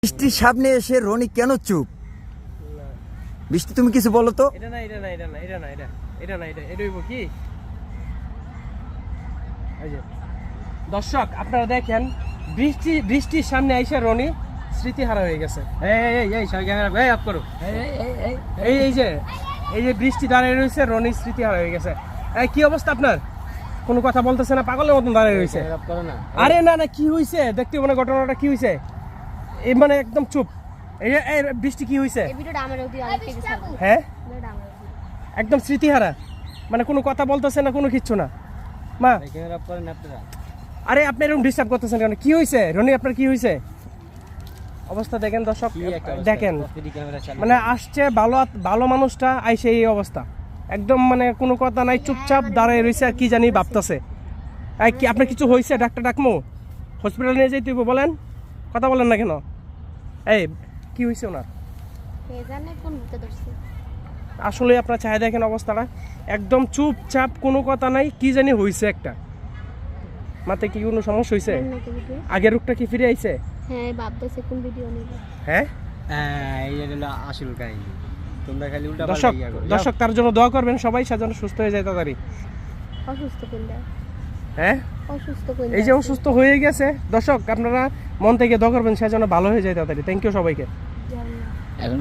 বৃষ্টির সামনে এসে রনি কেন চুপ? বৃষ্টি তুমি কিছু বলো তো। দর্শক আপনারা দেখেন বৃষ্টির সামনে আইসা রনি স্মৃতিহারা হয়ে গেছে। এই যে বৃষ্টি দাঁড়িয়ে রয়েছে, রনি স্মৃতিহারা হয়ে গেছে। কি অবস্থা আপনার? কোনো কথা বলতেছে না, পাগলের মতন দাঁড়িয়ে রয়েছে। আরে না না, কি হয়েছে দেখতে মানে ঘটনাটা কি হয়েছে? এই মানে একদম চুপ। এই বৃষ্টি কি হয়েছে? হ্যাঁ একদম স্মৃতিহারা, মানে কোনো কথা বলতেছে না, কোনো কিচ্ছু না। মা আরে আপনি এরকম ডিস্টার্ব করতেছেন কেন? কি হয়েছে রনি, আপনার কি হয়েছে? অবস্থা দেখেন দর্শক, দেখেন মানে আসছে ভালো মানুষটা আইসে এই অবস্থা, একদম মানে কোনো কথা নাই, চুপচাপ দাঁড়ায় রয়েছে আর কি জানি ভাবতেছে। কি আপনার কিছু হয়েছে? ডাক্তার ডাকমু, হসপিটালে নিয়ে যাইতে হবে, বলেন, কথা বলেন না কেন? এই কি হয়েছে ওনার? আসলে আপনার চাই দেখেন অবস্থাটা, একদম চুপচাপ, কোনো কথা নাই, কি জানি হয়েছে একটা। মাথায় কি কোনো সমস্যা হয়েছে? আগের রোগটা কি ফিরে আইছে? হ্যাঁ ভাবতেছে কোন ভিডিও নিব। হ্যাঁ এই হলো আসল কাহিনী, তোমরা খালি উল্টা দর্শক তার জন্য দোয়া করবেন সবাই, সেজন্য সুস্থ হয়ে যায় তাড়াতাড়ি। অসুস্থ কোনটা? হ্যাঁ অসুস্থ কোনটা? এই যে অসুস্থ হয়ে গেছে, দর্শক আপনারা মন থেকে দোয়া করবেন সেজন্য ভালো হয়ে যায় তাড়াতাড়ি। থ্যাংক ইউ সবাইকে। এখন